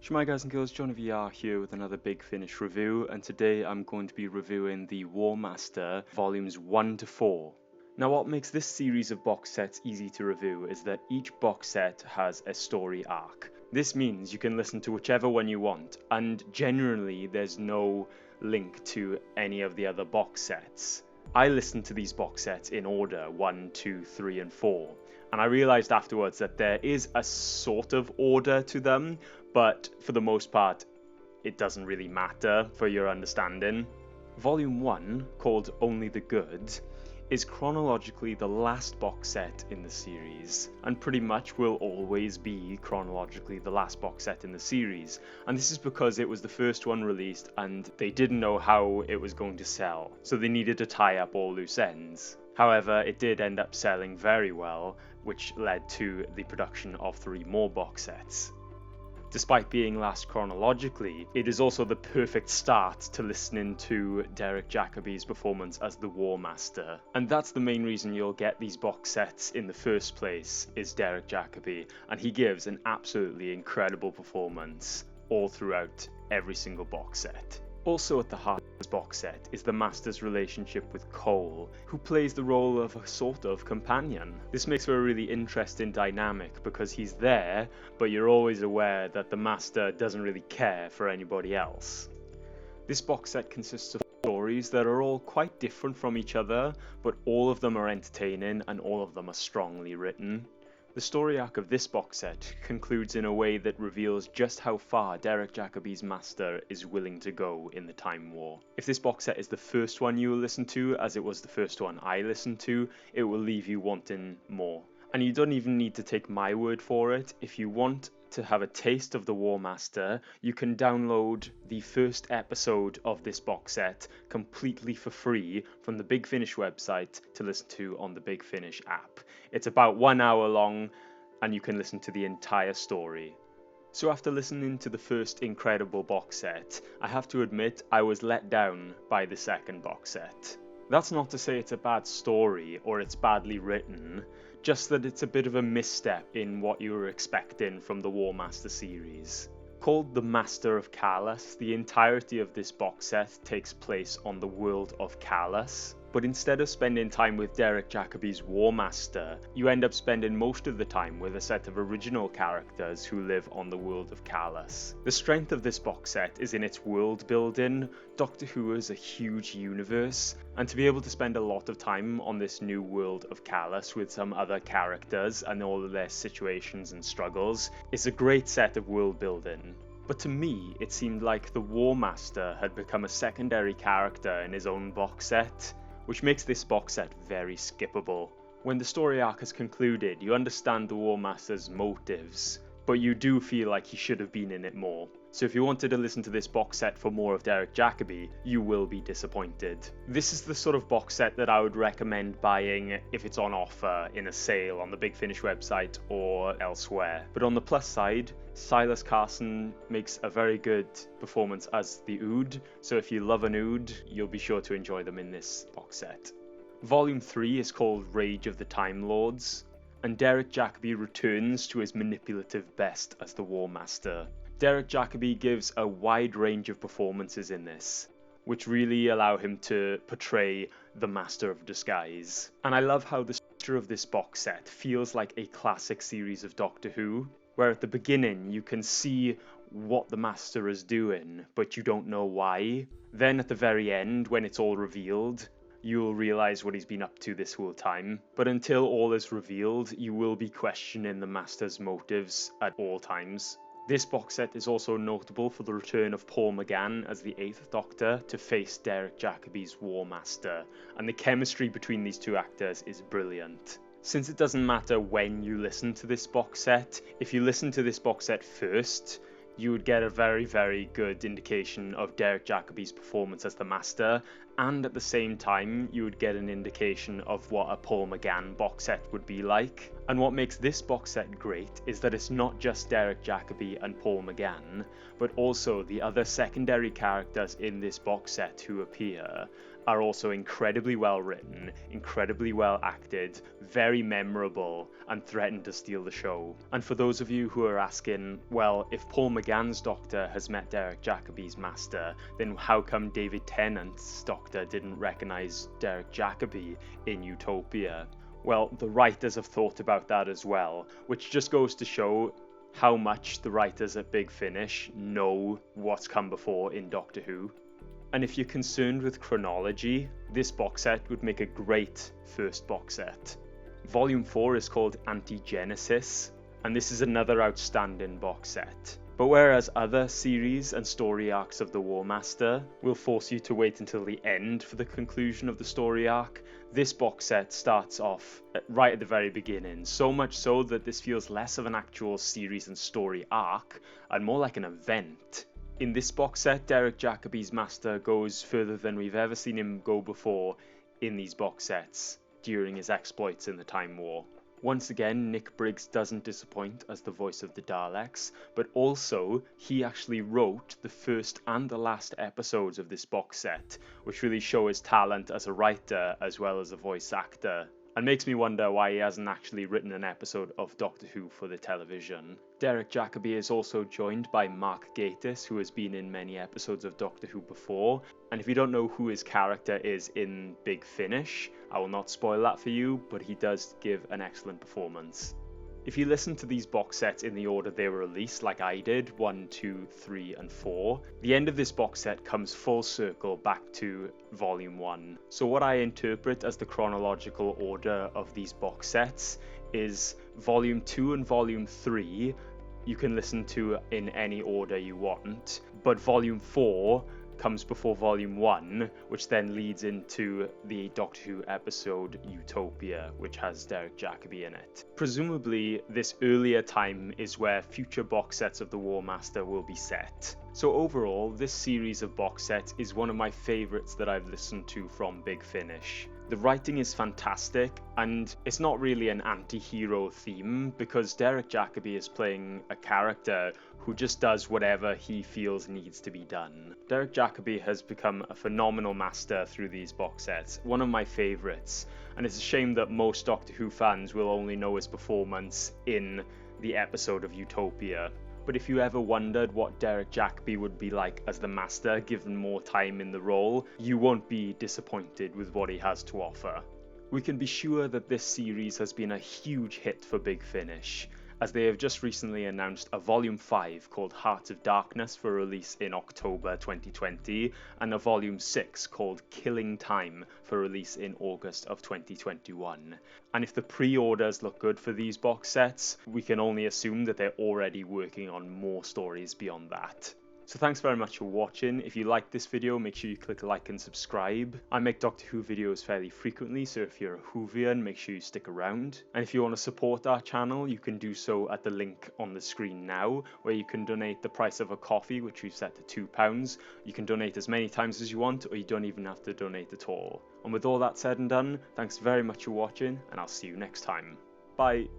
Shemai guys and girls, JonnyVR here with another Big Finish review, and today I'm going to be reviewing the War Master volumes 1 to 4. Now what makes this series of box sets easy to review is that each box set has a story arc. This means you can listen to whichever one you want, and generally there's no link to any of the other box sets. I listened to these box sets in order 1, 2, 3 and 4, and I realised afterwards that there is a sort of order to them, but for the most part it doesn't really matter for your understanding. Volume 1, called Only the Good, is chronologically the last box set in the series, and pretty much will always be chronologically the last box set in the series, and this is because it was the first one released and they didn't know how it was going to sell, so they needed to tie up all loose ends. However, it did end up selling very well, which led to the production of 3 more box sets. Despite being last chronologically, it is also the perfect start to listening to Derek Jacobi's performance as the War Master. And that's the main reason you'll get these box sets in the first place, is Derek Jacobi, and he gives an absolutely incredible performance all throughout every single box set. Also at the heart of this box set is the Master's relationship with Cole, who plays the role of a sort of companion. This makes for a really interesting dynamic because he's there, but you're always aware that the Master doesn't really care for anybody else. This box set consists of stories that are all quite different from each other, but all of them are entertaining and all of them are strongly written. The story arc of this box set concludes in a way that reveals just how far Derek Jacobi's Master is willing to go in the Time War. If this box set is the first one you will listen to, as it was the first one I listened to, it will leave you wanting more. And you don't even need to take my word for it. If you want to have a taste of the War Master, you can download the first episode of this box set completely for free from the Big Finish website to listen to on the Big Finish app. It's about 1 hour long and you can listen to the entire story. So after listening to the first incredible box set, I have to admit I was let down by the second box set. That's not to say it's a bad story or it's badly written, just that it's a bit of a misstep in what you were expecting from the War Master series. Called the Master of Callus, the entirety of this box set takes place on the world of Callus, but instead of spending time with Derek Jacobi's War Master, you end up spending most of the time with a set of original characters who live on the world of Callus. The strength of this box set is in its world building. Doctor Who is a huge universe, and to be able to spend a lot of time on this new world of Callus with some other characters and all of their situations and struggles is a great set of world building. But to me, it seemed like the War Master had become a secondary character in his own box set, which makes this box set very skippable. When the story arc has concluded, you understand the War Master's motives, but you do feel like he should have been in it more. So if you wanted to listen to this box set for more of Derek Jacobi, you will be disappointed. This is the sort of box set that I would recommend buying if it's on offer in a sale on the Big Finish website or elsewhere. But on the plus side, Silas Carson makes a very good performance as the Ood, so if you love an Ood, you'll be sure to enjoy them in this box set. Volume 3 is called Rage of the Time Lords, and Derek Jacobi returns to his manipulative best as the War Master. Derek Jacobi gives a wide range of performances in this, which really allow him to portray the Master of Disguise. And I love how the structure of this box set feels like a classic series of Doctor Who, where at the beginning you can see what the Master is doing, but you don't know why. Then at the very end, when it's all revealed, you'll realise what he's been up to this whole time. But until all is revealed, you will be questioning the Master's motives at all times. This box set is also notable for the return of Paul McGann as the 8th Doctor to face Derek Jacobi's War Master, and the chemistry between these two actors is brilliant. Since it doesn't matter when you listen to this box set, if you listen to this box set first, you would get a very, very good indication of Derek Jacobi's performance as the Master, and at the same time you would get an indication of what a Paul McGann box set would be like. And what makes this box set great is that it's not just Derek Jacobi and Paul McGann, but also the other secondary characters in this box set who appear are also incredibly well written, incredibly well acted, very memorable, and threaten to steal the show. And for those of you who are asking, well, if Paul McGann's Doctor has met Derek Jacobi's Master, then how come David Tennant's Doctor didn't recognise Derek Jacobi in Utopia? Well, the writers have thought about that as well, which just goes to show how much the writers at Big Finish know what's come before in Doctor Who. And if you're concerned with chronology, this box set would make a great first box set. Volume 4 is called AntiGenesis, and this is another outstanding box set. But whereas other series and story arcs of the War Master will force you to wait until the end for the conclusion of the story arc, this box set starts off right at the very beginning, so much so that this feels less of an actual series and story arc and more like an event. In this box set, Derek Jacobi's Master goes further than we've ever seen him go before in these box sets during his exploits in the Time War. Once again, Nick Briggs doesn't disappoint as the voice of the Daleks, but also he actually wrote the first and the last episodes of this box set, which really show his talent as a writer as well as a voice actor, and makes me wonder why he hasn't actually written an episode of Doctor Who for the television. Derek Jacobi is also joined by Mark Gatiss, who has been in many episodes of Doctor Who before, and if you don't know who his character is in Big Finish, I will not spoil that for you, but he does give an excellent performance. If you listen to these box sets in the order they were released, like I did, 1, 2, 3, and 4, the end of this box set comes full circle back to Volume 1. So what I interpret as the chronological order of these box sets is Volume 2 and Volume 3 you can listen to in any order you want, but Volume 4 comes before Volume 1, which then leads into the Doctor Who episode Utopia, which has Derek Jacobi in it. Presumably, this earlier time is where future box sets of the War Master will be set. So overall, this series of box sets is one of my favourites that I've listened to from Big Finish. The writing is fantastic, and it's not really an anti-hero theme, because Derek Jacobi is playing a character who just does whatever he feels needs to be done. Derek Jacobi has become a phenomenal master through these box sets, one of my favourites, and it's a shame that most Doctor Who fans will only know his performance in the episode of Utopia. But if you ever wondered what Derek Jacobi would be like as the Master given more time in the role, you won't be disappointed with what he has to offer. We can be sure that this series has been a huge hit for Big Finish, as they have just recently announced a Volume 5 called Hearts of Darkness for release in October 2020, and a Volume 6 called Killing Time for release in August of 2021. And if the pre-orders look good for these box sets, we can only assume that they're already working on more stories beyond that. So thanks very much for watching. If you liked this video, make sure you click like and subscribe. I make Doctor Who videos fairly frequently, so if you're a Whovian, make sure you stick around. And if you want to support our channel, you can do so at the link on the screen now, where you can donate the price of a coffee, which we've set to £2. You can donate as many times as you want, or you don't even have to donate at all. And with all that said and done, thanks very much for watching, and I'll see you next time. Bye!